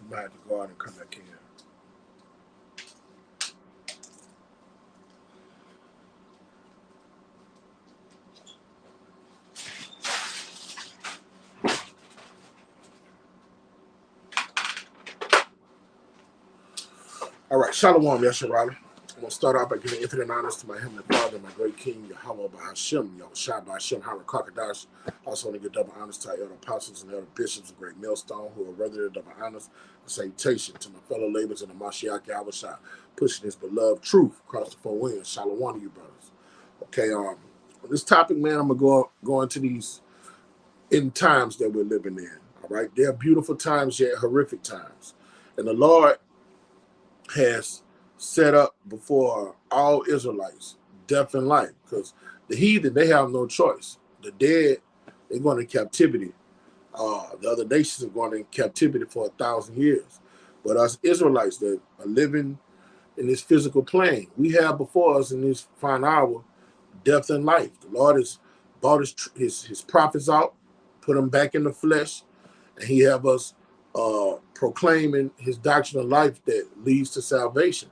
might have to go out and come back in. All right, Shalom, Yasharala. I'm going to start out by giving infinite honors to my Heavenly Father, my great King, Yahweh Bahashim, Yahushua Bahashim, Hara Kakadash. Also want to give double honors to our elder apostles and elder bishops of Great Millstone who are worthy of double honors and salutation to my fellow laborers in the Mashiach Yahushua, pushing his beloved truth across the four winds. Shalom to you, brothers. Okay, on this topic, man, I'm going to go into these end times that we're living in. All right, they're beautiful times, yet horrific times. And the Lord has set up before all Israelites death and life, because the heathen, they have no choice. The dead, they're going to captivity. The other nations are going in captivity for 1,000 years. But us Israelites that are living in this physical plane, we have before us in this final hour death and life. The Lord has brought his prophets out, put them back in the flesh, and he have us proclaiming his doctrine of life that leads to salvation.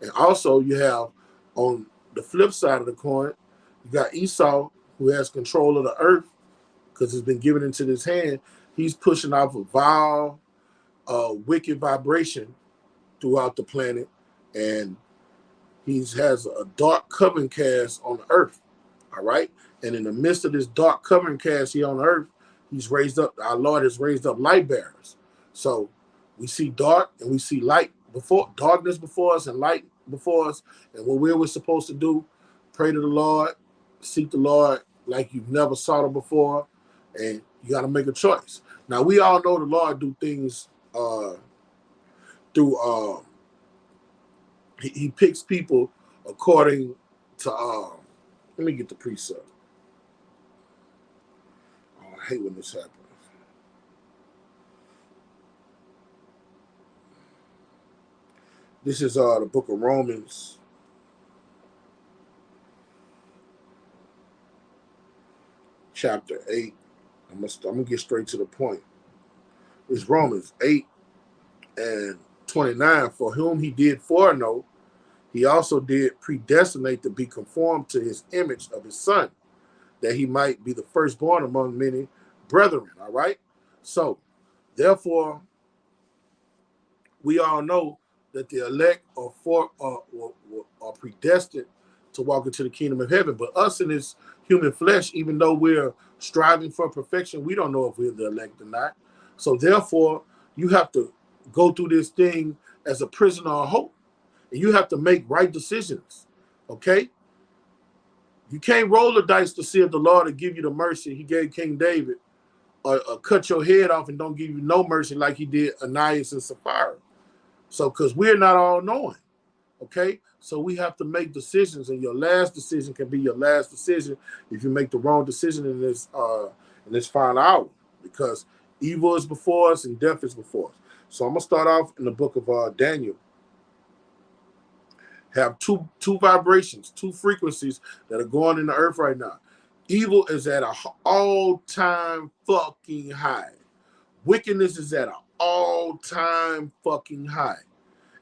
And also you have on the flip side of the coin, you got Esau, who has control of the earth because it's been given into his hand. He's pushing off a vile, wicked vibration throughout the planet, and he has a dark covering cast on the earth. All right. And in the midst of this dark covering cast here on the earth, our Lord has raised up light bearers. So we see dark and we see light darkness before us and light before us. And what we're supposed to do, pray to the Lord, seek the Lord like you've never sought him before, and you got to make a choice. Now, we all know the Lord do things through, he picks people according to, let me get the precept. Oh, I hate when this happens. This is the book of Romans, chapter 8. I'm gonna get straight to the point. It's Romans 8 and 29. For whom he did foreknow, he also did predestinate to be conformed to his image of his son, that he might be the firstborn among many brethren. All right. So, therefore, we all know that the elect are predestined to walk into the kingdom of heaven. But us in this human flesh, even though we're striving for perfection, we don't know if we're the elect or not. So therefore, you have to go through this thing as a prisoner of hope. And you have to make right decisions, okay? You can't roll the dice to see if the Lord will give you the mercy he gave King David, or cut your head off and don't give you no mercy like he did Ananias and Sapphira. So, because we're not all knowing, okay? So we have to make decisions, and your last decision can be your last decision if you make the wrong decision in this final hour, because evil is before us and death is before us. So I'm gonna start off in the book of Daniel. Have two vibrations, two frequencies that are going in the earth right now. Evil is at an all-time fucking high. Wickedness is at an all-time fucking high.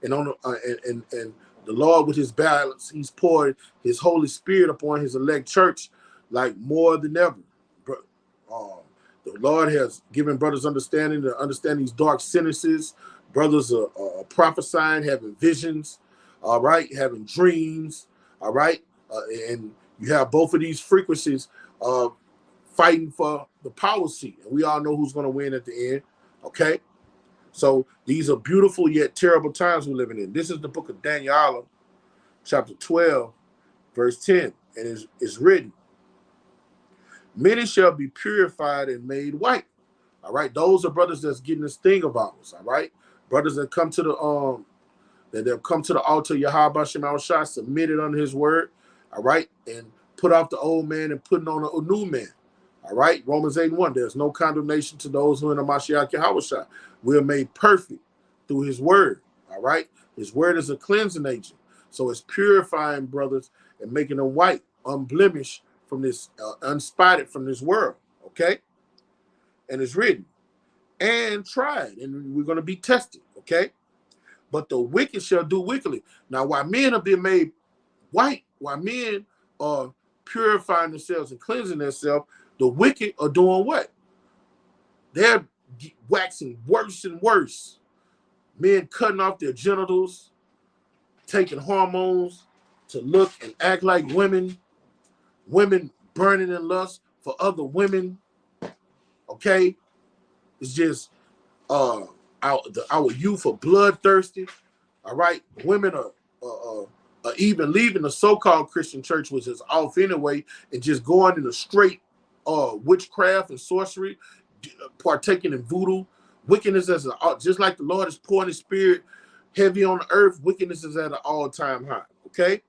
And on and the Lord, with his balance, he's poured his Holy Spirit upon his elect church like more than ever. The Lord has given brothers understanding to understand these dark sentences. Brothers are prophesying, having visions, all right, having dreams, all right. And you have both of these frequencies fighting for the power seat. And we all know who's going to win at the end, okay? So these are beautiful yet terrible times we're living in. This is the book of Daniel, chapter 12, verse 10. And it's written, many shall be purified and made white. All right. Those are brothers that's getting this thing of ours. All right. Brothers that come to they'll come to the altar of Yahweh Shema Shah, submitted under his word. All right. And put off the old man and putting on a new man. All right. Romans 8:1. There's no condemnation to those who are in the Mashiach Yahushua. We are made perfect through his word. All right. His word is a cleansing agent. So it's purifying brothers and making them white, unblemished from this, unspotted from this world. Okay. And it's written, and tried, and we're going to be tested, okay? But the wicked shall do wickedly. Now, while men have been made white, while men are purifying themselves and cleansing themselves, the wicked are doing what? They're waxing worse and worse. Men cutting off their genitals, taking hormones to look and act like women, women burning in lust for other women, okay? It's just our youth are bloodthirsty, all right? Women are even leaving the so-called Christian church, which is off anyway, and just going into straight witchcraft and sorcery, partaking in voodoo. Wickedness as just like the Lord is pouring his spirit heavy on the earth, wickedness is at an all-time high, okay?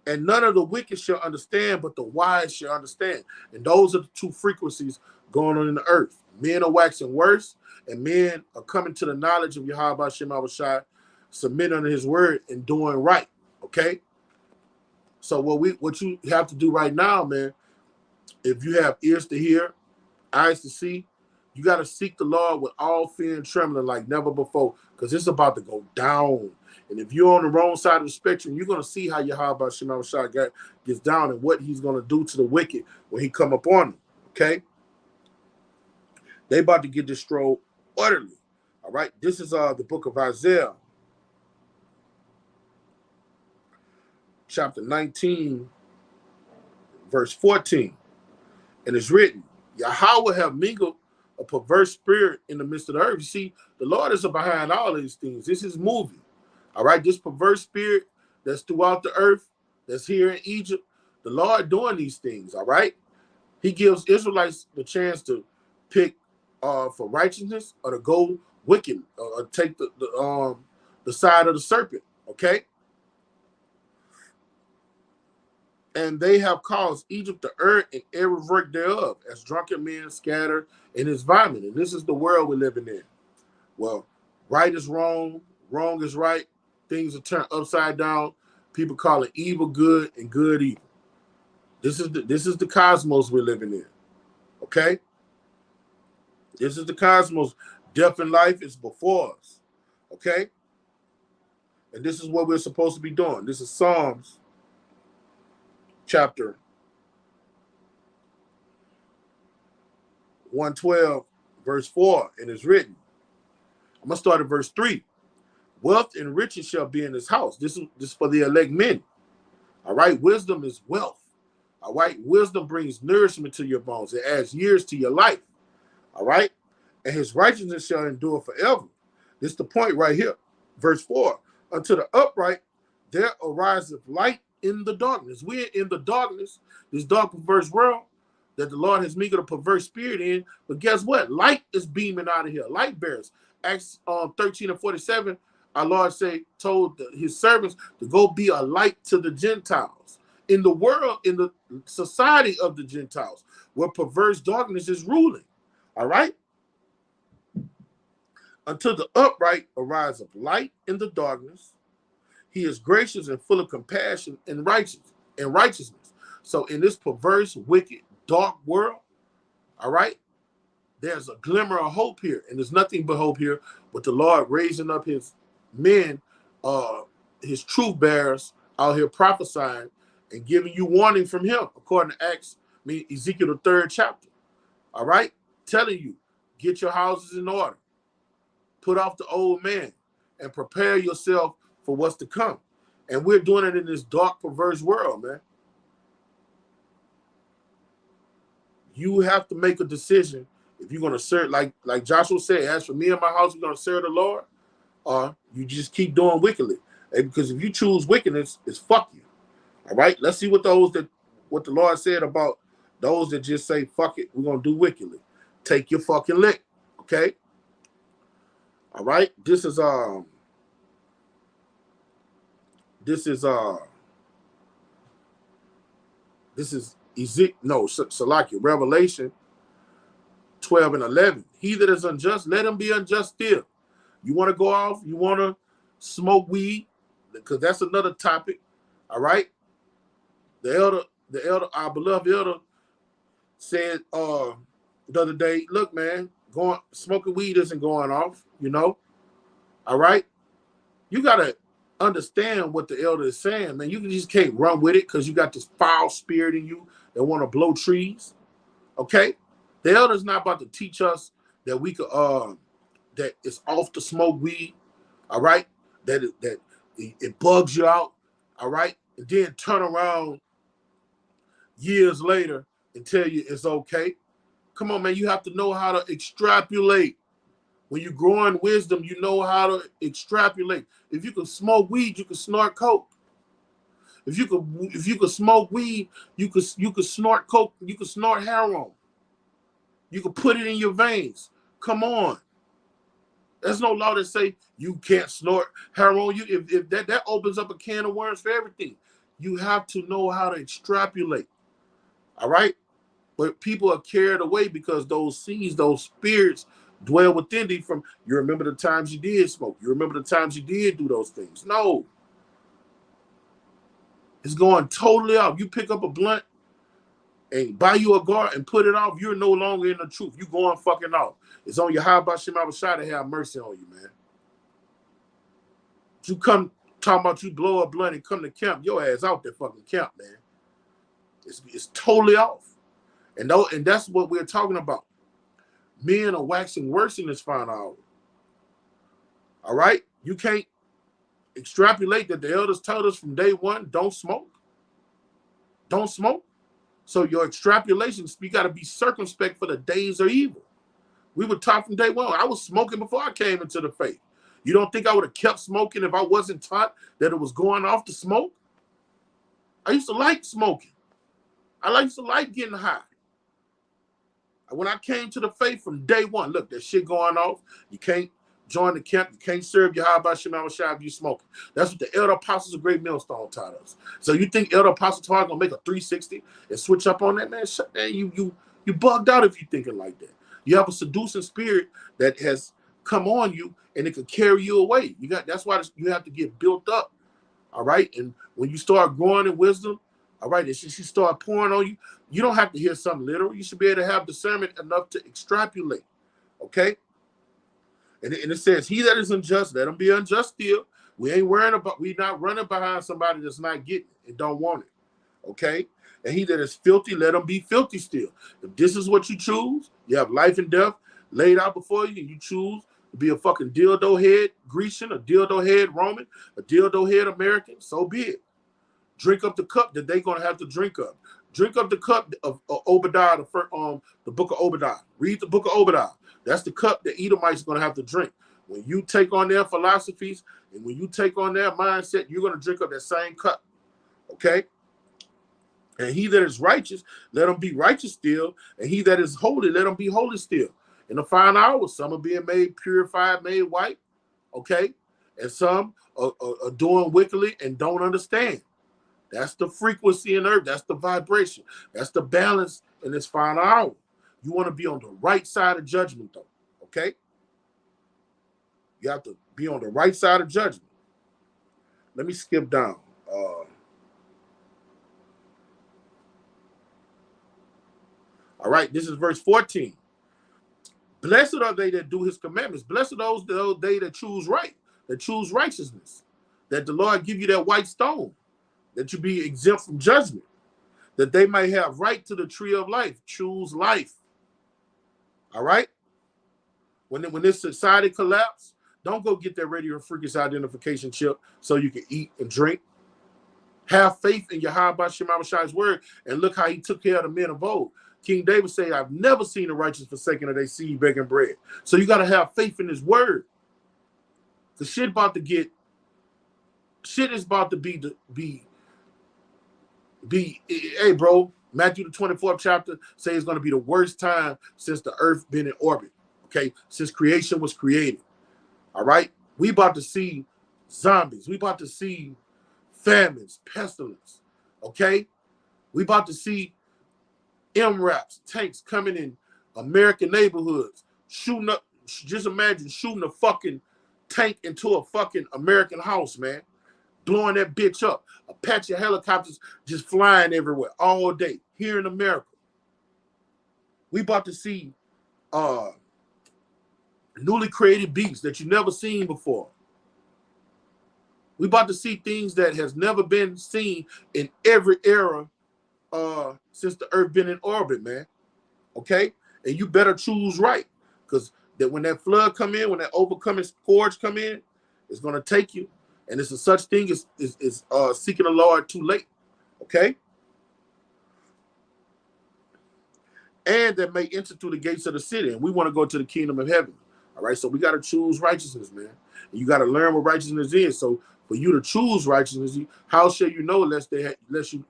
And none of the wicked shall understand, but the wise shall understand. And those are the two frequencies going on in the earth. Men are waxing worse, and men are coming to the knowledge of Yahweh Shem Shai, submitting under his word and doing right, okay? So what you have to do right now, man, if you have ears to hear, eyes to see, you got to seek the Lord with all fear and trembling like never before, because it's about to go down. And if you're on the wrong side of the spectrum, you're going to see how Yahweh Shema Shai gets down and what he's going to do to the wicked when he come upon them, okay? They about to get destroyed utterly, all right? This is the book of Isaiah, chapter 19, verse 14. And it's written, Yahweh have mingled a perverse spirit in the midst of the earth. You see, the Lord is behind all of these things. This is moving. All right, this perverse spirit that's throughout the earth, that's here in Egypt, the Lord doing these things, all right? He gives Israelites the chance to pick for righteousness or to go wicked or take the side of the serpent, okay? And they have caused Egypt to err in every work thereof, as drunken men scatter in his vomit. And this is the world we're living in. Well, right is wrong, wrong is right. Things are turned upside down. People call it evil good and good evil. This is the cosmos we're living in. Okay? This is the cosmos. Death and life is before us. Okay? And this is what we're supposed to be doing. This is Psalms chapter 112, verse 4, and it's written. I'm going to start at verse 3. Wealth and riches shall be in his house. This is for the elect men. All right? Wisdom is wealth. All right? Wisdom brings nourishment to your bones. It adds years to your life. All right? And his righteousness shall endure forever. This is the point right here. Verse 4. Unto the upright there ariseth light in the darkness. We're in the darkness, this dark, perverse world that the Lord has mingled a perverse spirit in. But guess what? Light is beaming out of here. Light bearers. Acts 13 and 47, our Lord told his servants to go be a light to the Gentiles. In the world, in the society of the Gentiles, where perverse darkness is ruling. All right? Until the upright arise of light in the darkness, he is gracious and full of compassion and righteousness. So in this perverse, wicked, dark world, all right, there's a glimmer of hope here. And there's nothing but hope here with the Lord raising up his men, his truth bearers out here prophesying and giving you warning from him, according to Ezekiel, the 3rd chapter. All right? Telling you, get your houses in order. Put off the old man and prepare yourself for what's to come. And we're doing it in this dark, perverse world, man. You have to make a decision if you're going to serve, like Joshua said, as for me and my house, we're going to serve the Lord, or you just keep doing wickedly. Because if you choose wickedness, it's fuck you. All right? Let's see what the Lord said about those that just say, fuck it, we're going to do wickedly. Take your fucking lick. Okay? All right? This is Salakia, Revelation 12 and 11. He that is unjust, let him be unjust still. You want to go off? You want to smoke weed? Because that's another topic. All right? The elder, our beloved elder said the other day, look, man, smoking weed isn't going off, you know. All right. You gotta understand what the elder is saying, man. You just can't run with it because you got this foul spirit in you that want to blow trees. Okay. The elder's not about to teach us that we could that it's off to smoke weed, all right? That it bugs you out, all right? And then turn around years later and tell you it's okay. Come on, man, you have to know how to extrapolate. When you grow in wisdom, you know how to extrapolate. If you can smoke weed, you can snort coke. If you could smoke weed, you could snort coke, you could snort heroin. You could put it in your veins. Come on. There's no law that say you can't snort heroin. If that opens up a can of worms for everything. You have to know how to extrapolate. All right? But people are carried away because those seeds, those spirits dwell within thee from, you remember the times you did smoke. You remember the times you did do those things. No. It's going totally off. You pick up a blunt and buy you a guard and put it off, you're no longer in the truth. You going fucking off. It's on your how about Shema Shai to have mercy on you, man. You come talking about you blow a blunt and come to camp, your ass out there fucking camp, man. It's totally off. And that's what we're talking about. Men are waxing worse in this final hour. All right? You can't extrapolate that the elders told us from day one, don't smoke. Don't smoke. So your extrapolations, you got to be circumspect for the days are evil. We were taught from day one. I was smoking before I came into the faith. You don't think I would have kept smoking if I wasn't taught that it was going off to smoke? I used to like smoking. I used to like getting high. When I came to the faith from day one, look, that shit going off. You can't join the camp. You can't serve your high by Shema Shai if you smoking. That's what the elder apostles of Great Millstone taught us. So you think elder apostle Tar gonna make a 360 and switch up on that, man? Shut that. You bugged out if you thinking like that. You have a seducing spirit that has come on you and it could carry you away. That's why you have to get built up. All right. And when you start growing in wisdom, all right, and she start pouring on you, you don't have to hear something literal. You should be able to have discernment enough to extrapolate. Okay. And it says, he that is unjust, let him be unjust still. We not running behind somebody that's not getting it and don't want it. Okay. And he that is filthy, let him be filthy still. If this is what you choose, you have life and death laid out before you, and you choose to be a fucking dildo head Grecian, a dildo head Roman, a dildo head American, so be it. Drink up the cup that they're going to have to drink up. Drink up the cup of Obadiah, the book of Obadiah. Read the book of Obadiah. That's the cup that Edomites are going to have to drink. When you take on their philosophies and when you take on their mindset, you're going to drink up that same cup. Okay? And he that is righteous, let him be righteous still. And he that is holy, let him be holy still. In the final hour, some are being made purified, made white. Okay? And some are doing wickedly and don't understand. That's the frequency in earth. That's the vibration. That's the balance in this final hour. You want to be on the right side of judgment, though. Okay? You have to be on the right side of judgment. Let me skip down. All right, this is verse 14. Blessed are they that do his commandments. Blessed are those they that choose right, that choose righteousness, that the Lord give you that white stone, that you be exempt from judgment, that they might have right to the tree of life. Choose life. All right? When this society collapse, don't go get that radio freakish identification chip so you can eat and drink. Have faith in Yahweh Shema Shai's word and look how he took care of the men of old. King David said, I've never seen the righteous forsaken or they seed begging bread. So you got to have faith in his word. The shit is about to be, hey, bro, Matthew the 24th chapter say it's going to be the worst time since the earth been in orbit. Okay, since creation was created. All right, we about to see zombies. We about to see famines, pestilence. Okay, we about to see MRAPs, tanks coming in American neighborhoods, shooting up. Just imagine shooting a fucking tank into a fucking American house, man. Blowing that bitch up. Apache helicopters just flying everywhere all day here in America. We about to see newly created beasts that you never seen before. We about to see things that has never been seen in every era since the earth been in orbit, man. Okay? And you better choose right. Because that when that flood come in, when that overcoming scourge come in, it's going to take you. And it's a such thing as seeking the Lord too late. Okay? And that may enter through the gates of the city. And we want to go to the kingdom of heaven. All right? So we got to choose righteousness, man. And you got to learn what righteousness is. So for you to choose righteousness, how shall you know unless you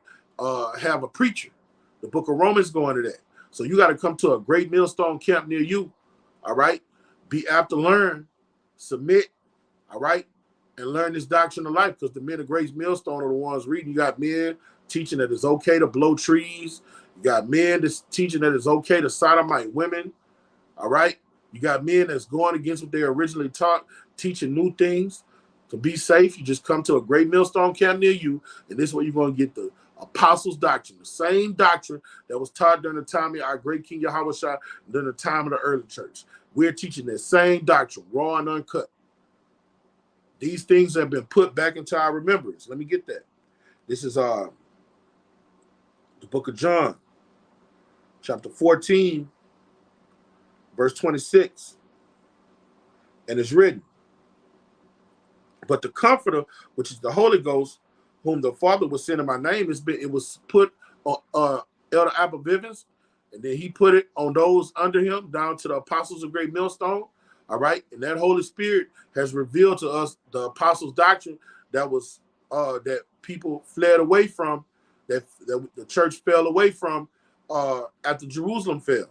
have a preacher? The book of Romans going to that. So you got to come to a great millstone camp near you. All right? Be apt to learn, submit, all right? And learn this doctrine of life, because the men of great millstone are the ones reading. You got men teaching that it's okay to blow trees. You got men that's teaching that it's okay to sodomite women. All right? You got men that's going against what they originally taught, teaching new things. To be safe, you just come to a great millstone camp near you, and this is where you're going to get the apostles' doctrine, the same doctrine that was taught during the time of our great King Yahweh Shah, during the time of the early church. We're teaching that same doctrine, raw and uncut. These things have been put back into our remembrance. Let me get that. This is the book of John, chapter 14, verse 26. And it's written, but the Comforter, which is the Holy Ghost, whom the Father will send in my name, it was put on Elder Abba Bivens, and then he put it on those under him, down to the apostles of Great Millstone. All right, and that Holy Spirit has revealed to us the apostles' doctrine that was that people fled away from, that the church fell away from after Jerusalem fell.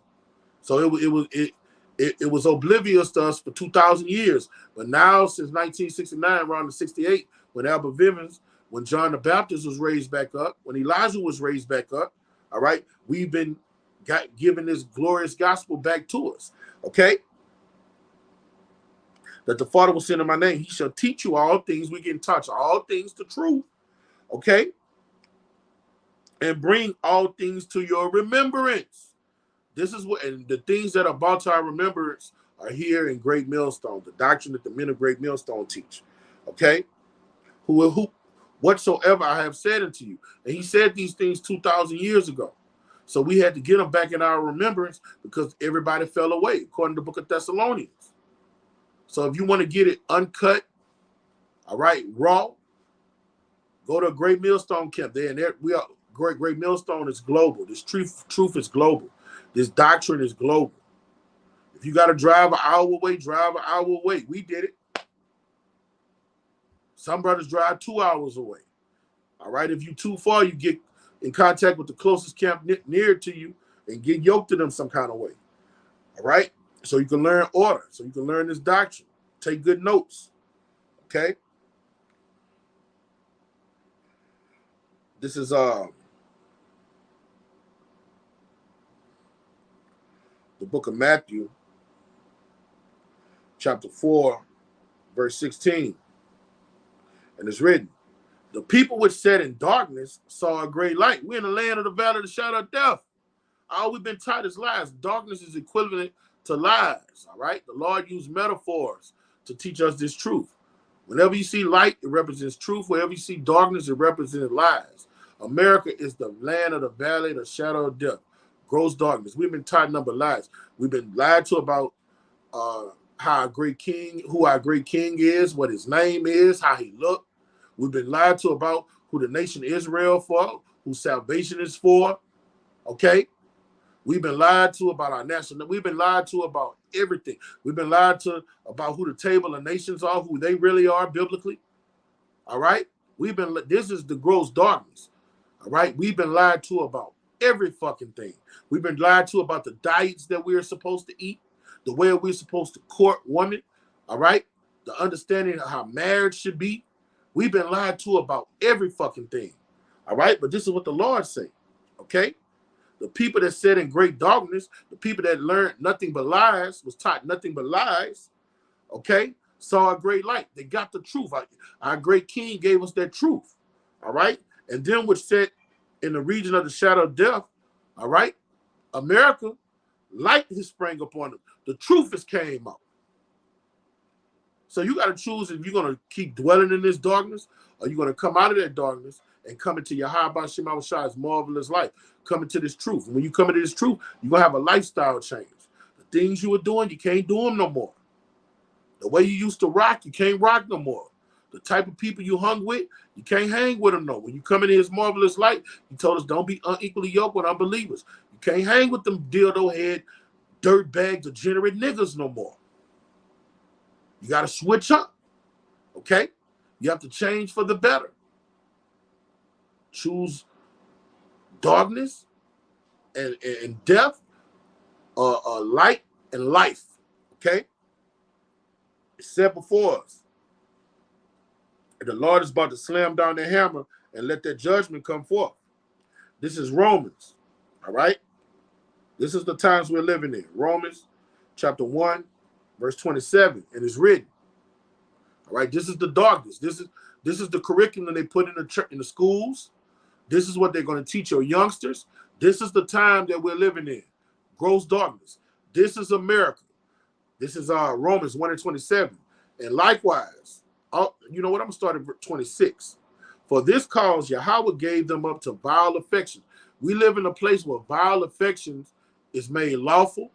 So it was oblivious to us for 2,000 years. But now, since 1969, around the 68, when Albert Vivens, when John the Baptist was raised back up, when Elijah was raised back up, all right, we've been given this glorious gospel back to us. Okay? That the Father will send in my name. He shall teach you all things. We can touch all things to truth. Okay? And bring all things to your remembrance. This is what, and the things that are brought to our remembrance are here in Great Millstone, the doctrine that the men of Great Millstone teach. Okay? Who whatsoever I have said unto you. And he said these things 2,000 years ago. So we had to get them back in our remembrance because everybody fell away, according to the book of Thessalonians. So if you want to get it uncut, all right, raw, go to a Great Millstone camp. There we are. Great Millstone is global. This truth is global. This doctrine is global. If you got to drive an hour away, drive an hour away. We did it. Some brothers drive 2 hours away. All right. If you're too far, you get in contact with the closest camp near to you and get yoked to them some kind of way. All right. So you can learn order. So you can learn this doctrine. Take good notes. Okay. This is the book of Matthew, chapter 4, verse 16. And it's written, the people which sat in darkness saw a great light. We're in the land of the valley of the shadow of death. All we've been taught is lies. Darkness is equivalent to lies. All right. The Lord used metaphors to teach us this truth. Whenever you see light, it represents truth. Wherever you see darkness, it represents lies. America is the land of the valley of the shadow of death. Gross darkness. We've been taught a number of lies. We've been lied to about how our great king, who our great king is, what his name is, how he looked. We've been lied to about who the nation Israel for, who salvation is for. Okay? We've been lied to about our national. We've been lied to about everything. We've been lied to about who the table of nations are, who they really are biblically. All right? This is the gross darkness. All right? We've been lied to about every fucking thing. We've been lied to about the diets that we're supposed to eat, the way we're supposed to court women. All right? The understanding of how marriage should be. We've been lied to about every fucking thing. All right? But this is what the Lord say. Okay? The people that sat in great darkness, the people that learned nothing but lies, was taught nothing but lies, okay, saw a great light. They got the truth. Our great king gave us that truth, all right? And them which sat in the region of the shadow of death, all right, America, light has sprang upon them. The truth has came out, So you got to choose if you're going to keep dwelling in this darkness, or you're going to come out of that darkness and come into Yahweh Shema Shai's marvelous life. Come into this truth. And when you come into this truth, you're going to have a lifestyle change. The things you were doing, you can't do them no more. The way you used to rock, you can't rock no more. The type of people you hung with, you can't hang with them no more. When you come into his marvelous light, he told us don't be unequally yoked with unbelievers. You can't hang with them dildo head, dirtbag, degenerate niggas no more. You got to switch up, okay? You have to change for the better. Choose darkness and death, light and life, okay? It's set before us. And the Lord is about to slam down the hammer and let that judgment come forth. This is Romans, all right? This is the times we're living in. Romans chapter 1, verse 27, and it's written. All right, this is the darkness. This is the curriculum they put in the schools. This is what they're going to teach your youngsters. This is the time that we're living in. Gross darkness. This is America. This is Romans 1 and 27. And likewise, you know what? I'm going to start at 26. For this cause, Yahweh gave them up to vile affections. We live in a place where vile affections is made lawful,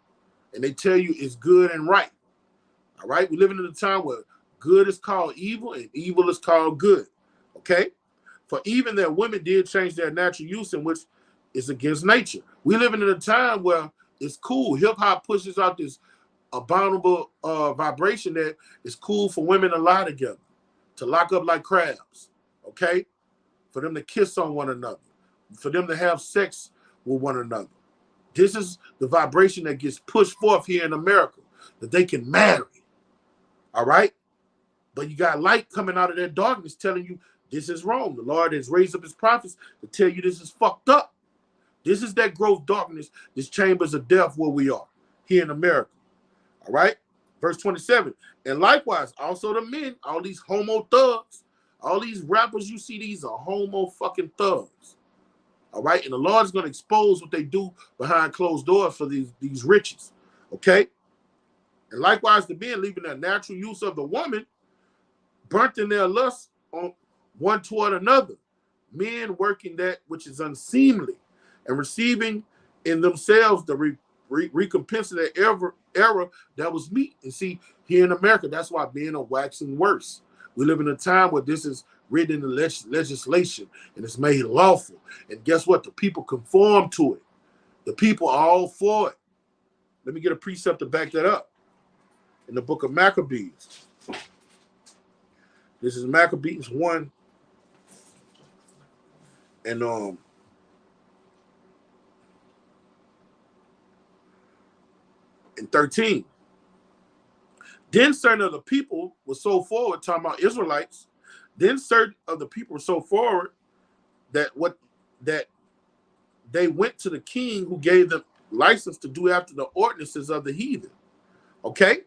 and they tell you it's good and right. All right? We're living in a time where good is called evil and evil is called good. Okay? For even their women did change their natural use, in which is against nature. We're living in a time where it's cool. Hip-hop pushes out this abominable vibration that it's cool for women to lie together, to lock up like crabs, okay? For them to kiss on one another, for them to have sex with one another. This is the vibration that gets pushed forth here in America, that they can marry, all right? But you got light coming out of that darkness telling you this is wrong. The Lord has raised up his prophets to tell you this is fucked up. This is that gross darkness, this chambers of death where we are, here in America. All right? Verse 27. And likewise, also the men, all these homo thugs, all these rappers you see, these are homo fucking thugs. All right? And the Lord is going to expose what they do behind closed doors for these riches. Okay? And likewise, the men, leaving their natural use of the woman, burnt in their lust on one toward another. Men working that which is unseemly, and receiving in themselves the recompense of their error that was meet. And see, here in America, that's why men are waxing worse. We live in a time where this is written in the legislation and it's made lawful. And guess what? The people conform to it. The people are all for it. Let me get a precept to back that up. In the book of Maccabees. This is Maccabees 1 and 13. Then certain of the people were so forward, talking about Israelites. Then certain of the people were so forward that they went to the king who gave them license to do after the ordinances of the heathen. Okay?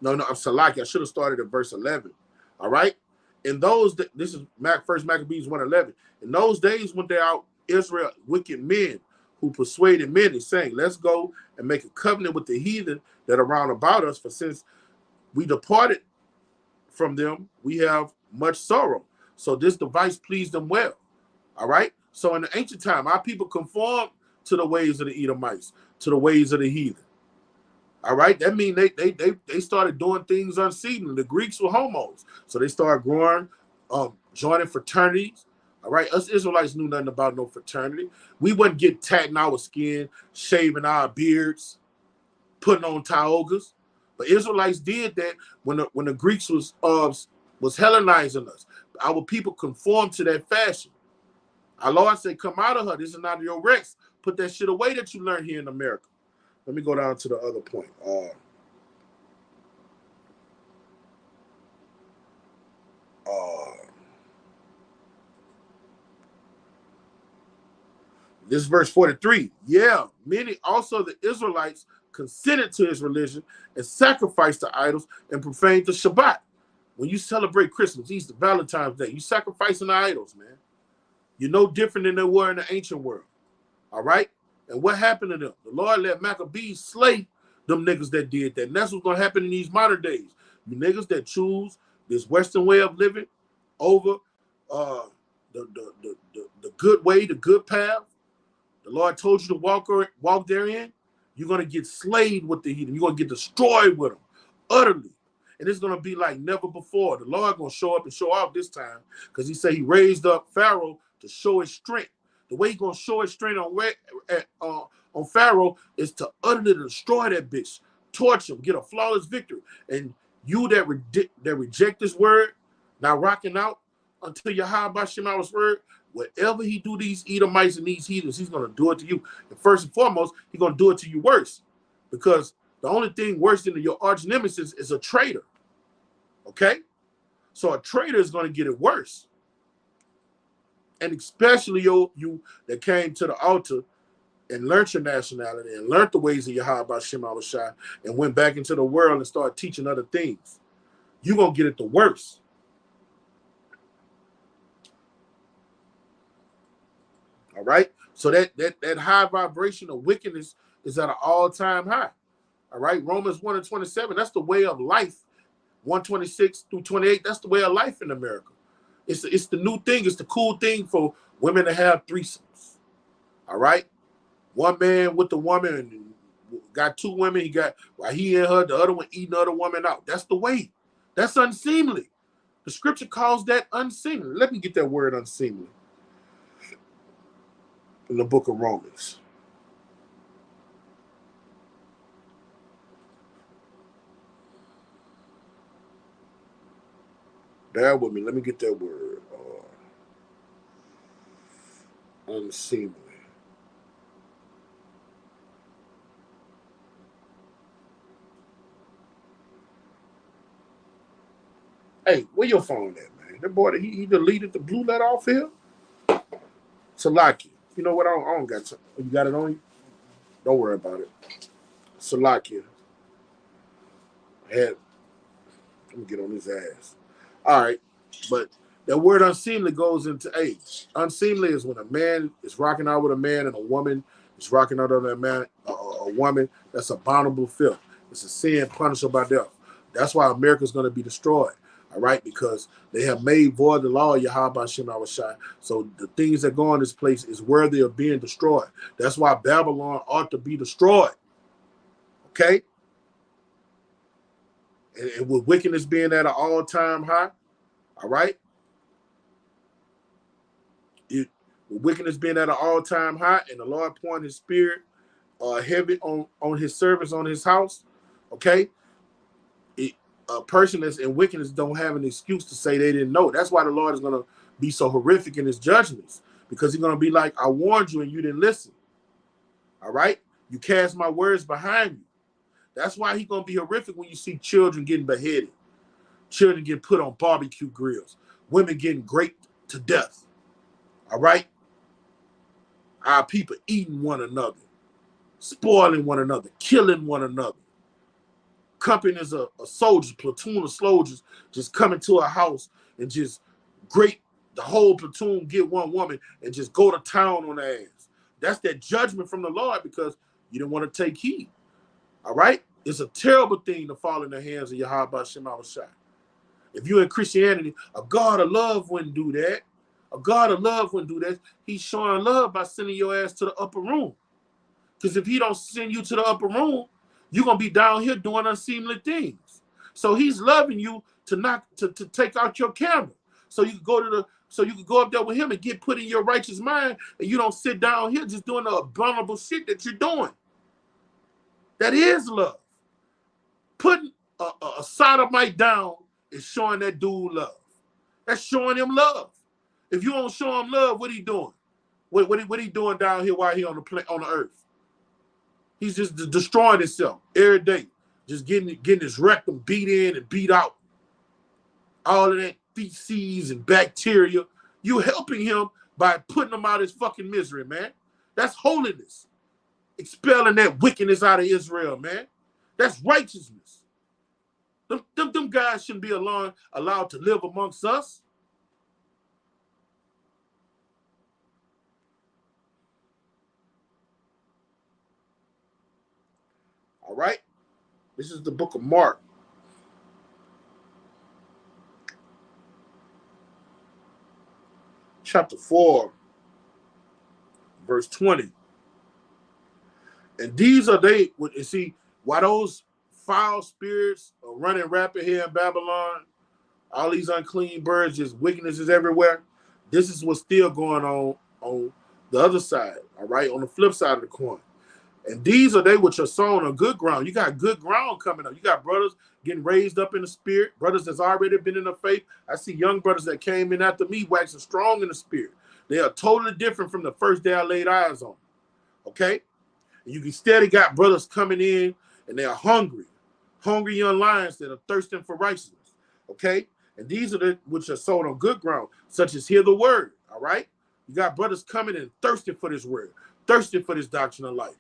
No, I'm Salaki. I should have started at verse 11. All right? In those, this is First Maccabees 1:11. In those days went there out Israel wicked men who persuaded many, saying, let's go and make a covenant with the heathen that are round about us, for since we departed from them, we have much sorrow. So this device pleased them well. All right? So in the ancient time, our people conformed to the ways of the Edomites, to the ways of the heathen. All right? That means they started doing things unseemly. The Greeks were homos. So they started growing, joining fraternities. All right, us Israelites knew nothing about no fraternity. We wouldn't get tatting our skin, shaving our beards, putting on togas. But Israelites did that when the Greeks was Hellenizing us. Our people conformed to that fashion. Our Lord said, come out of her. This is not your Rex. Put that shit away that you learned here in America. Let me go down to the other point. This is verse 43. Yeah, many also the Israelites consented to his religion and sacrificed to idols and profaned the Shabbat. When you celebrate Christmas, Easter, Valentine's Day, you sacrificing the idols, man. You're no different than they were in the ancient world. All right? And what happened to them? The Lord let Maccabees slay them niggas that did that. And that's what's going to happen in these modern days. You niggas that choose this Western way of living over uh, the good way, the good path, the Lord told you to walk therein, you're going to get slayed with the heathen. You're going to get destroyed with them utterly. And it's going to be like never before. The Lord going to show up and show out this time because he said he raised up Pharaoh to show his strength. The way he's going to show his strength on Pharaoh is to utterly destroy that bitch, torture him, get a flawless victory. And you that reject this word, now rocking out until Yahweh Shemaiah's word, whatever he do these Edomites and these heathens, he's going to do it to you. And first and foremost, he's going to do it to you worse. Because the only thing worse than your arch nemesis is a traitor. Okay? So a traitor is going to get it worse. And especially you that came to the altar and learned your nationality and learned the ways of Yahweh Shemaiah and went back into the world and started teaching other things. You're going to get it the worst. All right. So that high vibration of wickedness is at an all-time high. All right. Romans 1:27. That's the way of life. 126 through 28. That's the way of life in America. It's the new thing. It's the cool thing for women to have threesomes. All right. One man with the woman and got two women. He got while he and her, the other one eating the other woman out. That's the way. That's unseemly. The scripture calls that unseemly. Let me get that word unseemly in the book of Romans. Bear with me. Let me get that word. Unseemly. Hey, where your phone at, man? That boy, he deleted the blue letter off here. Salaki. You know what? I don't got to. You got it on you? Don't worry about it. Salakia. Let me get on his ass. All right. But that word unseemly goes into age. Unseemly is when a man is rocking out with a man and a woman is rocking out with a man, a woman. That's abominable filth. It's a sin punishable by death. That's why America's going to be destroyed. All right, because they have made void the law of Yahweh Shem Awashai. So the things that go on this place is worthy of being destroyed. That's why Babylon ought to be destroyed. Okay? And with wickedness being at an all-time high, all right? With wickedness being at an all-time high and the Lord pouring his spirit heavy on his servants, on his house, okay? A person that's in wickedness don't have an excuse to say they didn't know. That's why the Lord is going to be so horrific in his judgments, because he's going to be like, I warned you and you didn't listen. All right? You cast my words behind you. That's why he's going to be horrific when you see children getting beheaded, children getting put on barbecue grills, women getting raped to death. All right? Our people eating one another, spoiling one another, killing one another. Companies of soldiers, platoon of soldiers just come into a house and just great the whole platoon, get one woman and just go to town on their ass. That's that judgment from the Lord because you didn't want to take heed. All right? It's a terrible thing to fall in the hands of Yahweh Shem Awashai. If you're in Christianity, a God of love wouldn't do that. A God of love wouldn't do that. He's showing love by sending your ass to the upper room. Because if he don't send you to the upper room, you're gonna be down here doing unseemly things. So he's loving you to take out your camera. So you can go up there with him and get put in your righteous mind, and you don't sit down here just doing the abominable shit that you're doing. That is love. Putting a sodomite down is showing that dude love. That's showing him love. If you don't show him love, what he doing? What he doing down here while he on the earth? He's just destroying himself every day, just getting his rectum beat in and beat out. All of that feces and bacteria. You helping him by putting him out of his fucking misery, man. That's holiness. Expelling that wickedness out of Israel, man. That's righteousness. Them guys shouldn't be allowed to live amongst us. All right? This is the book of Mark. chapter 4, verse 20. And these are they, you see, why those foul spirits are running rapid here in Babylon, all these unclean birds, just wickedness is everywhere. This is what's still going on the other side, all right, on the flip side of the coin. And these are they which are sown on good ground. You got good ground coming up. You got brothers getting raised up in the spirit, brothers that's already been in the faith. I see young brothers that came in after me waxing strong in the spirit. They are totally different from the first day I laid eyes on them, okay? And you can steady got brothers coming in, and they are hungry young lions that are thirsting for righteousness, okay? And these are the which are sown on good ground, such as hear the word, all right? You got brothers coming in thirsting for this word, thirsting for this doctrine of life,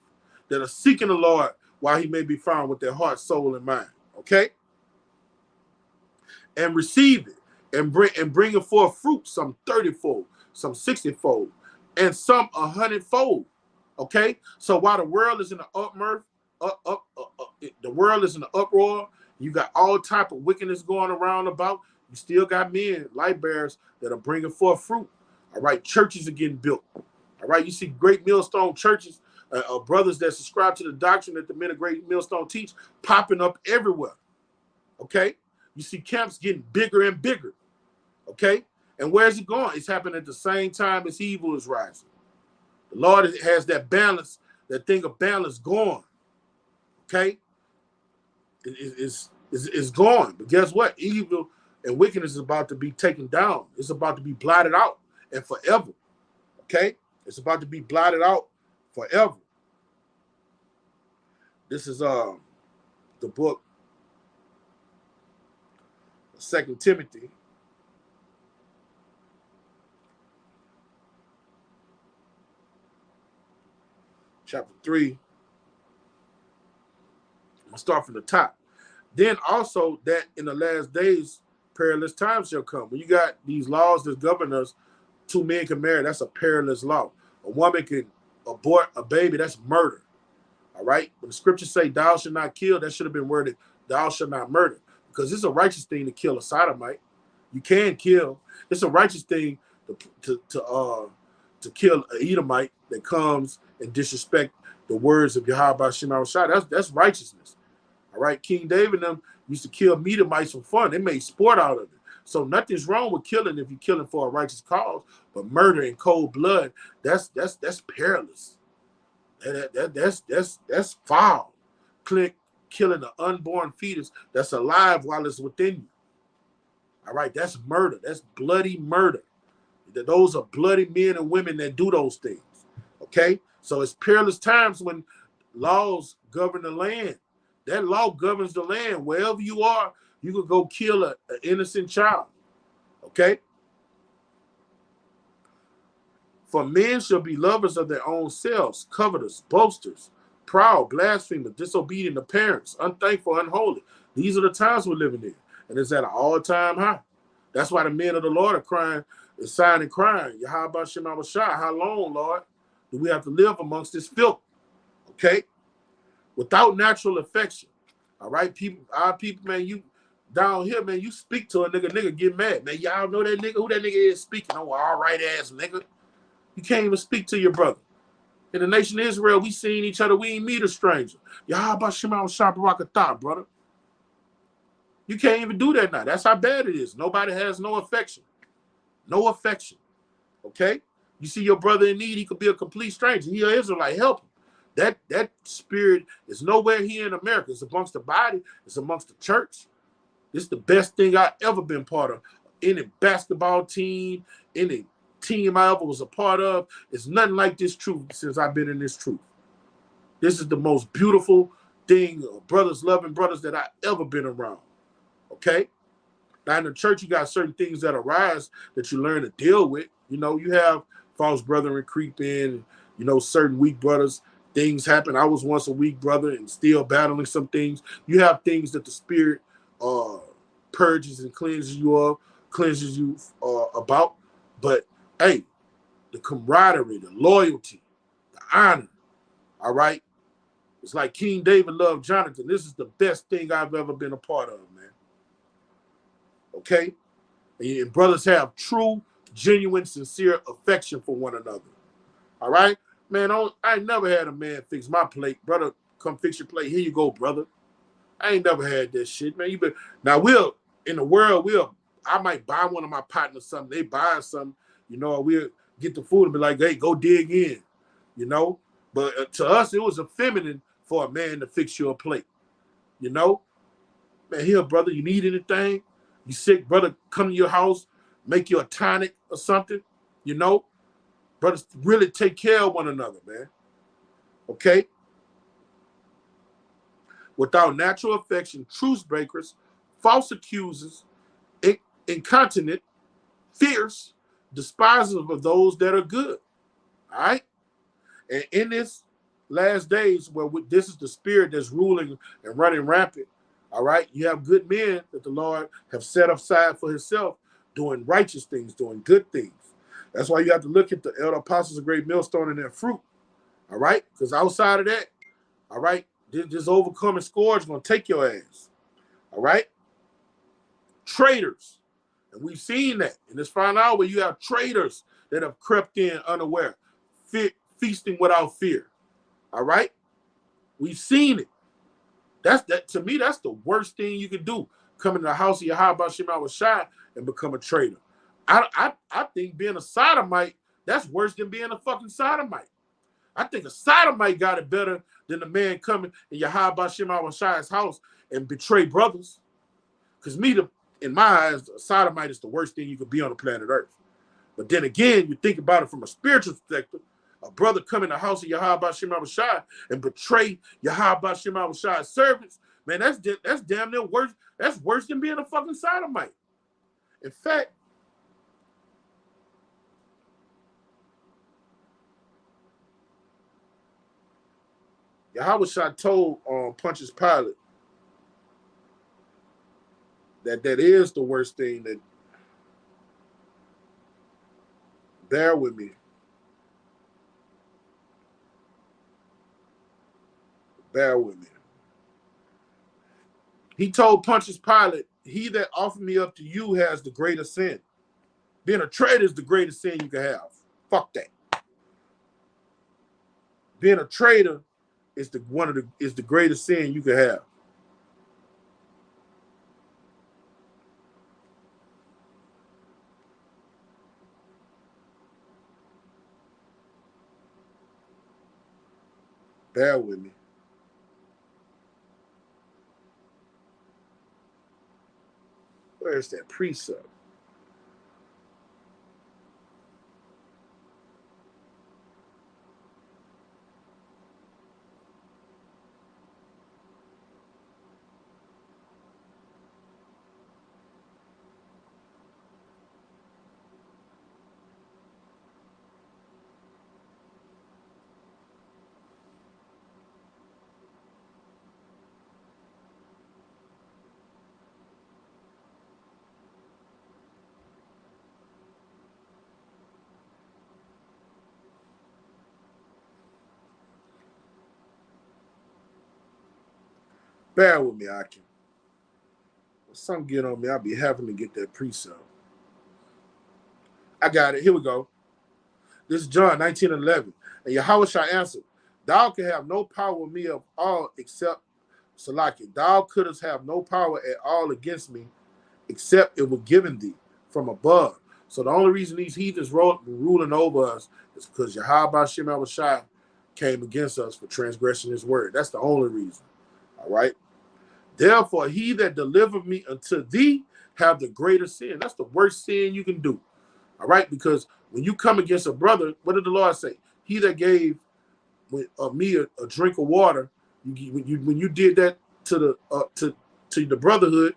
that are seeking the Lord while he may be found with their heart, soul, and mind, okay? And receive it, and bring it forth fruit, some 30-fold, some 60-fold, and some 100-fold, okay? So while the world is in the the world is in the uproar, you got all type of wickedness going around about, you still got men, light bearers, that are bringing forth fruit, all right? Churches are getting built, all right? You see great millstone churches, brothers that subscribe to the doctrine that the men of Great Millstone teach popping up everywhere, okay? You see camps getting bigger and bigger, okay? And where's it going? It's happening at the same time as evil is rising. The Lord has that balance, that thing of balance going, okay? It's gone. But guess what? Evil and wickedness is about to be taken down. It's about to be blotted out and forever, okay? It's about to be blotted out forever. This is the book of 2 Timothy. Chapter 3. I'm going to start from the top. Then also that in the last days, perilous times shall come. When you got these laws that govern us, 2 men can marry, that's a perilous law. A woman can abort a baby, that's murder. All right? When the scriptures say thou shalt not kill, that should have been worded thou shalt not murder. Because it's a righteous thing to kill a sodomite. You can kill. It's a righteous thing to kill an Edomite that comes and disrespect the words of Yahweh Shema Shai. That's righteousness. All right? King David and them used to kill Edomites for fun. They made sport out of it. So nothing's wrong with killing if you're killing for a righteous cause. But murder in cold blood, that's perilous. That's foul. Killing an unborn fetus that's alive while it's within you. All right, that's murder. That's bloody murder. Those are bloody men and women that do those things. Okay, so it's perilous times when laws govern the land. That law governs the land. Wherever you are, you could go kill an innocent child. Okay. For men shall be lovers of their own selves, covetous, boasters, proud, blasphemers, disobedient to parents, unthankful, unholy. These are the times we're living in. And it's at an all-time high. That's why the men of the Lord are crying, sighing and crying. Yahweh Shema Shai, how long, Lord, do we have to live amongst this filth? Okay? Without natural affection. All right, our people, man, you down here, man, you speak to a nigga get mad. Man, y'all know that nigga? Who that nigga is speaking? Oh, all right ass nigga. You can't even speak to your brother. In the nation of Israel, we seen each other. We ain't meet a stranger. Yahweh Shema Shai Barakatah, brother. You can't even do that now. That's how bad it is. Nobody has no affection. No affection. Okay? You see your brother in need, he could be a complete stranger. He an Israelite, help him. That spirit is nowhere here in America. It's amongst the body. It's amongst the church. This is the best thing I've ever been part of. Any basketball team, any team I ever was a part of, it's nothing like this truth since I've been in this truth. This is the most beautiful thing, brothers loving brothers that I ever been around. Okay? Now in the church, you got certain things that arise that you learn to deal with. You know, you have false brethren creep in, you know, certain weak brothers. Things happen. I was once a weak brother and still battling some things. You have things that the spirit purges and cleanses you about. But hey, the camaraderie, the loyalty, the honor, all right? It's like King David loved Jonathan. This is the best thing I've ever been a part of, man. Okay? And brothers have true genuine, sincere affection for one another. All right? Man, I ain't never had a man fix my plate. Brother, come fix your plate. Here you go, brother. I ain't never had that shit, man. Now in the world, I might buy one of my partners something. They buy something, we'll get the food and be like, hey, go dig in, But to us, it was a feminine for a man to fix your plate, Man, here, brother, you need anything? You sick, brother, come to your house, make you a tonic or something, Brothers really take care of one another, man. Okay? Without natural affection, truce breakers, false accusers, incontinent, fierce, despisers of those that are good. All right? And in this last days, where this is the spirit that's ruling and running rampant, all right? You have good men that the Lord have set aside for himself, doing righteous things, doing good things. That's why you have to look at the elder apostles of great millstone and their fruit, all right? Because outside of that, all right, this overcoming scourge is going to take your ass, all right? Traitors. And we've seen that in this final hour where you have traitors that have crept in unaware, feasting without fear. All right? We've seen it. To me, that's the worst thing you can do. Come in the house of Yahweh Shem Shai and become a traitor. I think being a sodomite, that's worse than being a fucking sodomite. I think a sodomite got it better than the man coming in Yahweh Shem Shai's house and betray brothers. Because in my eyes, a sodomite is the worst thing you could be on the planet Earth. But then again, you think about it from a spiritual perspective, a brother come in the house of Yahweh Shem Shai and betray Yahweh Shem Shai's servants, man, that's damn near worse. That's worse than being a fucking sodomite. In fact, Yahweh Shai told Pontius Pilate that is the worst thing. That bear with me. Bear with me. He told Pontius Pilate, he that offered me up to you has the greater sin. Being a traitor is the greatest sin you can have. Fuck that. Being a traitor is the greatest sin you can have. Bear with me. Where's that precept? Bear with me, Akin. When something get on me, I'll be having to get that precept. I got it. Here we go. This is John 19:11. And Yahweh shall answer, thou can have no power with me of all except Salaki. Thou couldst have no power at all against me except it were given thee from above. So the only reason these heathens ruling over us is because Yahweh Shem Shai came against us for transgressing his word. That's the only reason. All right. Therefore, he that delivered me unto thee have the greater sin. That's the worst sin you can do. All right. Because when you come against a brother, what did the Lord say? He that gave me a drink of water, when you did that to the brotherhood,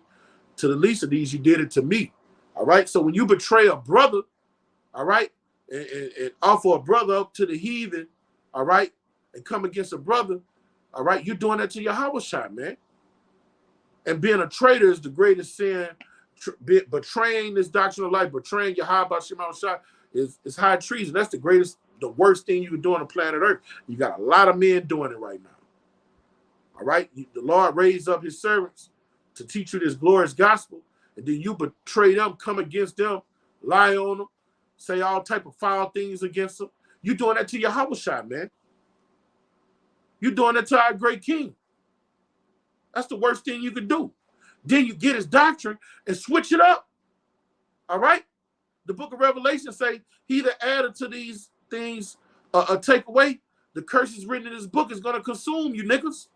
to the least of these, you did it to me. All right. So when you betray a brother, all right, and offer a brother up to the heathen, all right, and come against a brother, all right, you're doing that to Yahweh Shai, man. And being a traitor is the greatest sin. Betraying this doctrine of life, betraying Yahweh Shem Shai is high treason. That's the worst thing you can do on the planet Earth. You got a lot of men doing it right now. All right, the Lord raised up his servants to teach you this glorious gospel, and then you betray them, come against them, lie on them, say all type of foul things against him. You're doing that to Yahweh, man. You're doing that to our great king. That's the worst thing you can do. Then you get his doctrine and switch it up. All right? The book of Revelation say he that added to these things take away, the curses written in this book is going to consume you niggas.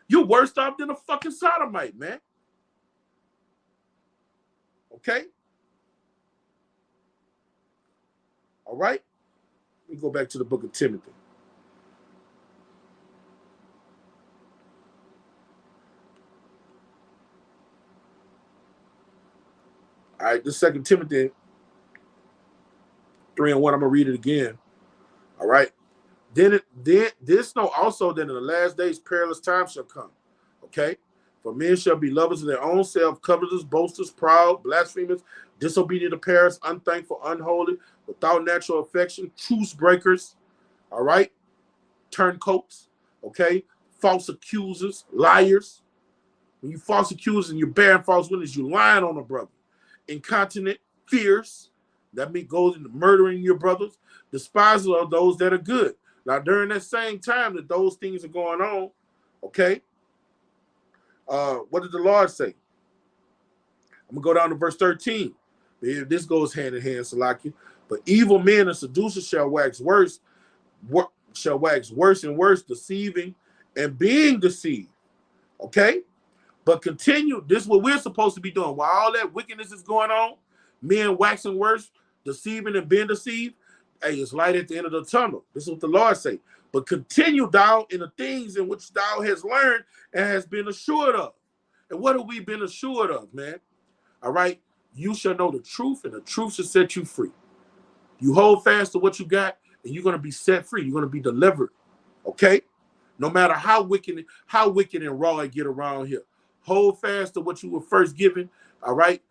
You're worse off than a fucking sodomite, man. Okay? All right? Let me go back to the book of Timothy. All right, this 2 Timothy 3:1, I'm going to read it again. All right? Then this know also that in the last days perilous times shall come. Okay? For men shall be lovers of their own self, covetous, boasters, proud, blasphemers, disobedient to parents, unthankful, unholy, without natural affection, truce breakers, all right? Turncoats, okay? False accusers, liars. When you false accuse and you're bearing false witness, you're lying on a brother. Incontinent, fierce, that means goes into murdering your brothers. Despisers of those that are good. Now, during that same time that those things are going on, okay, what did the Lord say? I'm going to go down to verse 13. This goes hand in hand, Salakia. But evil men and seducers shall wax worse and worse, deceiving and being deceived. Okay? But continue. This is what we're supposed to be doing. While all that wickedness is going on, men waxing worse, deceiving and being deceived, hey, it's light at the end of the tunnel. This is what the Lord say. But continue thou in the things in which thou hast learned and has been assured of. And what have we been assured of, man? All right? You shall know the truth, and the truth shall set you free. You hold fast to what you got, and you're going to be set free. You're going to be delivered. Okay? No matter how wicked and raw it get around here. Hold fast to what you were first given. All right?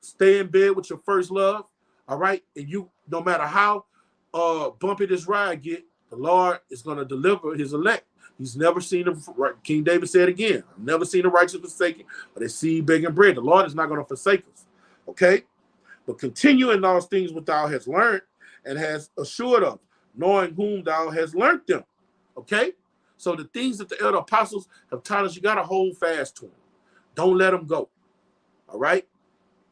Stay in bed with your first love. All right? And you, no matter how bumpy this ride get, the Lord is going to deliver his elect. He's never seen King David said again, I've never seen the righteous forsaken, but they see begging bread. The Lord is not going to forsake us. Okay? But continue in those things which thou hast learned and has assured of, knowing whom thou hast learned them. Okay? So the things that the elder apostles have taught us, you got to hold fast to them. Don't let them go. All right?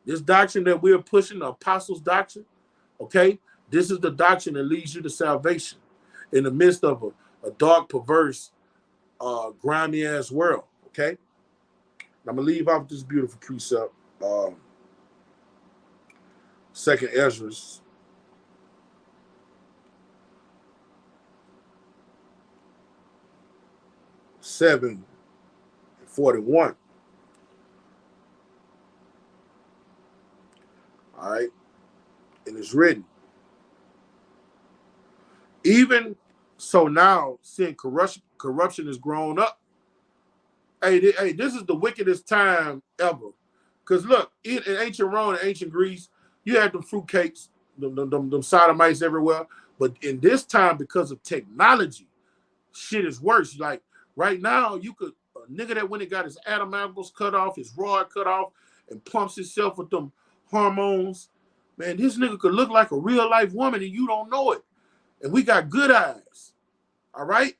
This doctrine that we're pushing, the apostles' doctrine, okay? This is the doctrine that leads you to salvation in the midst of a dark, perverse, grimy-ass world, okay? I'm going to leave off this beautiful precept. 2 Ezra 7:41. All right? And it's written, even so now, seeing corruption has grown up. Hey, this is the wickedest time ever. Because look, in ancient Rome and ancient Greece, you had them fruitcakes, them sodomites everywhere. But in this time, because of technology, shit is worse. Like right now, you could, a nigga that when he got his Adamantles cut off, his rod cut off, and pumps himself with them hormones, man, this nigga could look like a real life woman and you don't know it. And we got good eyes. All right?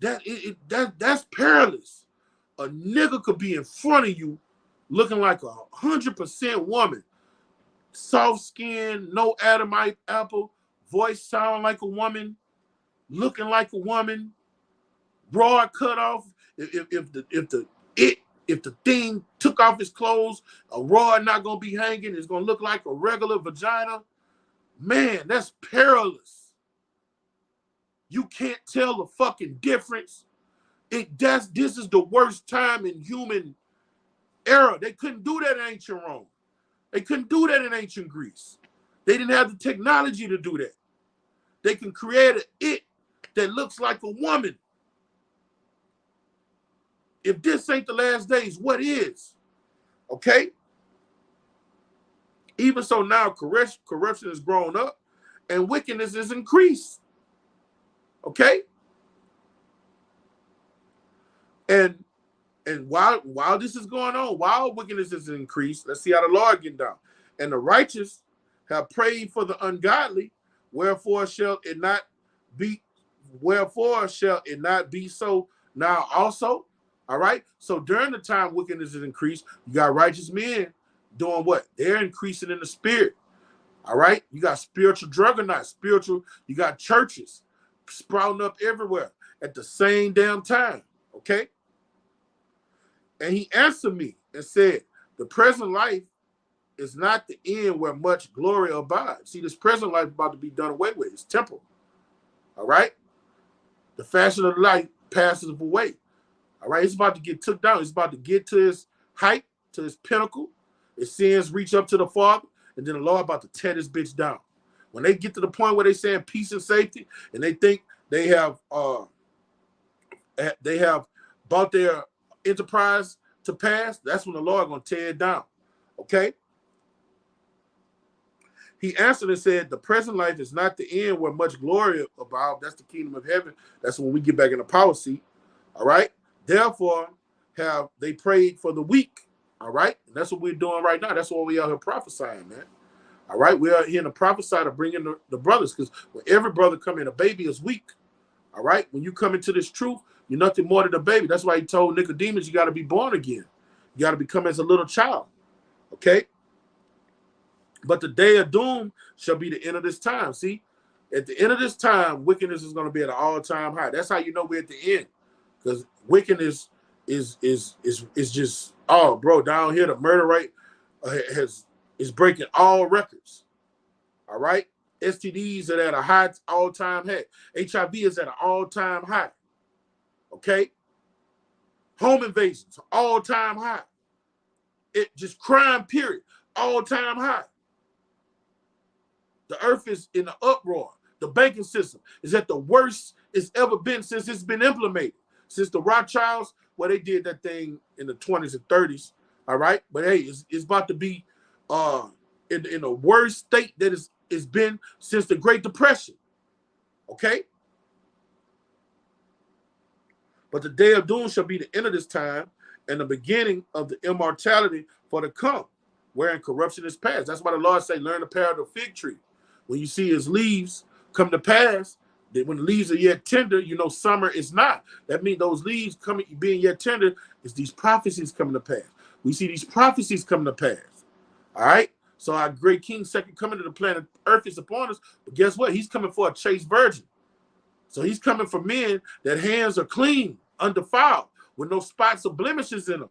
That's perilous. A nigga could be in front of you looking like 100% woman. Soft skin, no Adamite apple, voice sound like a woman, looking like a woman, broad cut off. If the thing took off his clothes, a rod not gonna be hanging, it's gonna look like a regular vagina. Man, that's perilous. You can't tell the fucking difference. This is the worst time in human era. They couldn't do that in ancient Rome. They couldn't do that in ancient Greece. They didn't have the technology to do that. They can create an it that looks like a woman. If this ain't the last days, what is? Okay? Even so now, corruption has grown up and wickedness is increased. Okay? And while this is going on, while wickedness is increased, let's see how the Lord get down. And the righteous have prayed for the ungodly, wherefore shall it not be, wherefore shall it not be so now also? All right. So during the time wickedness is increased, you got righteous men doing what? They're increasing in the spirit. All right. You got spiritual juggernauts, spiritual, you got churches sprouting up everywhere at the same damn time. Okay. And he answered me and said, the present life is not the end where much glory abides. See, this present life is about to be done away with. It's temporal. All right. The fashion of life passes away. All right. It's about to get took down. It's about to get to its height, to its pinnacle. Its sins reach up to the Father, and then the Lord about to tear this bitch down. When they get to the point where they saying peace and safety, and they think they have brought their enterprise to pass, that's when the Lord gonna tear it down. Okay. He answered and said, the present life is not the end where much glory about. That's the kingdom of heaven. That's when we get back in the power seat. All right. Therefore, have they prayed for the weak. All right. And that's what we're doing right now. That's why we are here prophesying, man. All right. We are here to prophesy to bring in the brothers, because when every brother come in, a baby is weak. All right. When you come into this truth, you're nothing more than a baby. That's why he told Nicodemus, you got to be born again. You got to become as a little child. Okay. But the day of doom shall be the end of this time. See, at the end of this time, wickedness is going to be at an all-time high. That's how you know we're at the end, because wickedness is just, oh, bro, down here the murder rate is breaking all records. All right, STDs are at a high all-time high. HIV is at an all-time high. Okay, home invasions all-time high. It just crime period all-time high. The earth is in an uproar. The banking system is at the worst it's ever been since it's been implemented. Since the Rothschilds, well, they did that thing in the 20s and 30s. All right. But hey, it's about to be in the worst state that it's been since the Great Depression. Okay. But the day of doom shall be the end of this time and the beginning of the immortality for the come, wherein corruption is past. That's why the Lord say, learn the power of the fig tree. When you see his leaves come to pass, that when the leaves are yet tender, you know summer is not. That means those leaves coming being yet tender is these prophecies coming to pass. We see these prophecies coming to pass. All right. So our great King's second coming to the planet Earth is upon us. But guess what? He's coming for a chaste virgin. So he's coming for men that hands are clean, undefiled, with no spots or blemishes in them.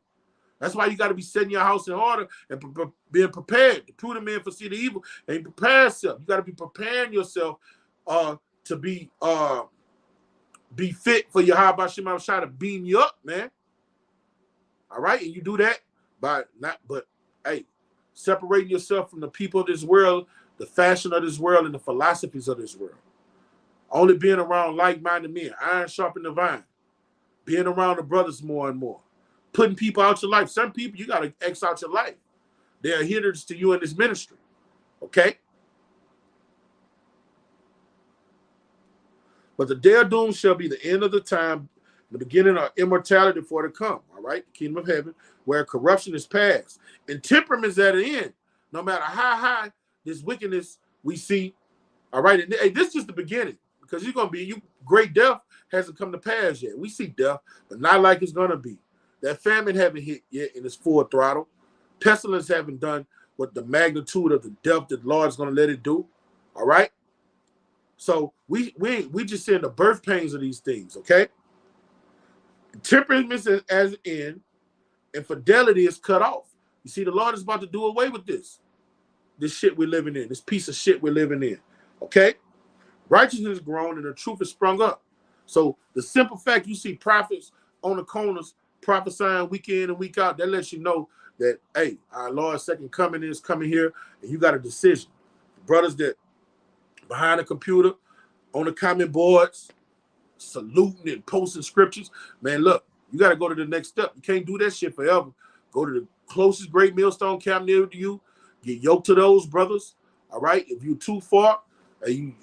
That's why you got to be setting your house in order and being prepared. The prudent man foresee the evil and prepare yourself. You got to be preparing yourself to be fit for your Yahweh Shema Shai to beam you up, man. All right, and you do that by separating yourself from the people of this world, the fashion of this world, and the philosophies of this world. Only being around like-minded men, iron sharpening the vine, being around the brothers more and more. Putting people out your life. Some people, you got to X out your life. They are hindrance to you in this ministry. Okay? But the day of doom shall be the end of the time, the beginning of immortality for to come. All right? The kingdom of heaven, where corruption is past. And temperament is at an end. No matter how high this wickedness we see. All right? And hey, this is just the beginning. Because you're going to be, great death hasn't come to pass yet. We see death, but not like it's going to be. That famine haven't hit yet in its full throttle. Pestilence haven't done what the magnitude of the death that the Lord's going to let it do. All right? So we just seeing the birth pains of these things, okay? Temperance is as an end, and fidelity is cut off. You see, the Lord is about to do away with this shit we're living in, this piece of shit we're living in, okay? Righteousness is grown and the truth is sprung up. So the simple fact you see prophets on the corners prophesying week in and week out, that lets you know that, hey, our Lord's second coming is coming here, and you got a decision. The brothers that behind the computer, on the comment boards, saluting and posting scriptures, man, look, you got to go to the next step. You can't do that shit forever. Go to the closest great millstone camp near to you, get yoked to those brothers, all right? If you're too far, you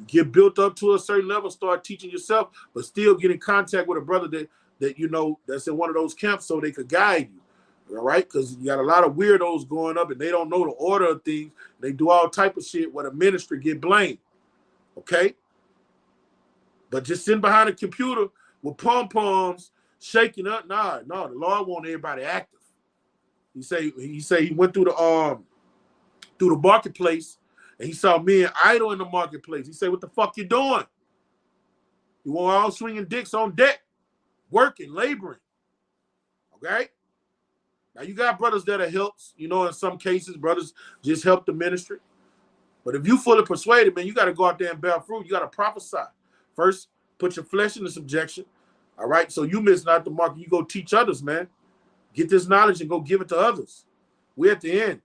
get built up to a certain level, start teaching yourself, but still get in contact with a brother that you know that's in one of those camps so they could guide you. All right, because you got a lot of weirdos going up and they don't know the order of things. They do all type of shit where the ministry get blamed. Okay, but just sitting behind a computer with pom-poms shaking up, no, the Lord want everybody active. He say he went through the marketplace and he saw men idle in the marketplace. He said, "What the fuck you doing? You want all swinging dicks on deck, working, laboring." Okay. Now you got brothers that are helps. You know, in some cases, brothers just help the ministry. But if you fully persuaded, man, you got to go out there and bear fruit. You got to prophesy. First, put your flesh into subjection. All right. So you miss not the mark. You go teach others, man. Get this knowledge and go give it to others. We're at the end.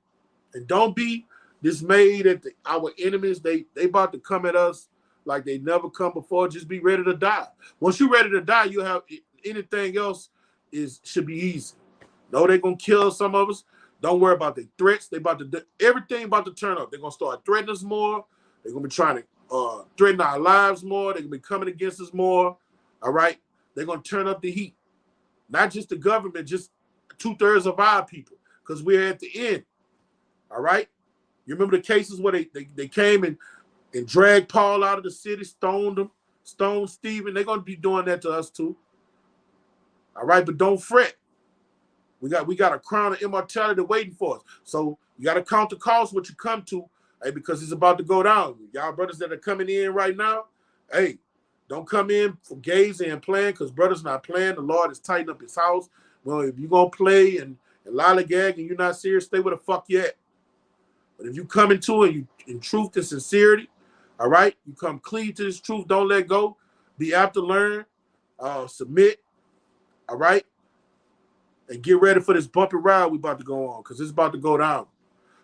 And don't be dismayed at our enemies. They about to come at us like they never come before. Just be ready to die. Once you're ready to die, you have anything else should be easy. No, they're gonna kill some of us. Don't worry about the threats. They about to do everything about to turn up. They're gonna start threatening us more. They're gonna be trying to threaten our lives more. They're gonna be coming against us more. All right. They're gonna turn up the heat. Not just the government, just 2/3 of our people, because we're at the end. All right. You remember the cases where they came and dragged Paul out of the city, stoned him, stoned Stephen. They're gonna be doing that to us too. All right, but don't fret. We got a crown of immortality waiting for us. So you got to count the cost what you come to, hey, because it's about to go down. Y'all brothers that are coming in right now, hey, don't come in for gazing and playing, because brothers not playing. The Lord is tightening up his house. Well, if you're going to play and lollygag and you're not serious, stay where the fuck you at. But if you come into it in truth and sincerity, all right, you come clean to this truth, don't let go, be apt to learn, submit, all right, and get ready for this bumpy ride we about to go on, because it's about to go down.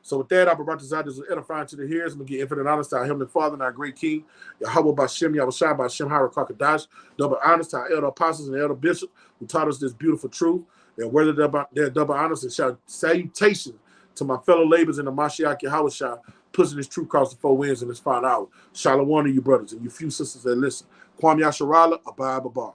So with that, I'll brought this out as edifying to the hearers. I'm going to get infinite honest to our Heavenly Father and our great King, Yahweh Bashem, Yahushua Bashem, Harakakadash, double honest to our elder apostles and elder bishops who taught us this beautiful truth. And whether they're double honest and salutation to my fellow laborers in the Mashiach Yahushua, pushing this truth across the 4 winds in this final hour. Shalom to you brothers and you few sisters that listen. Kwam Yasharala, Abba Abba.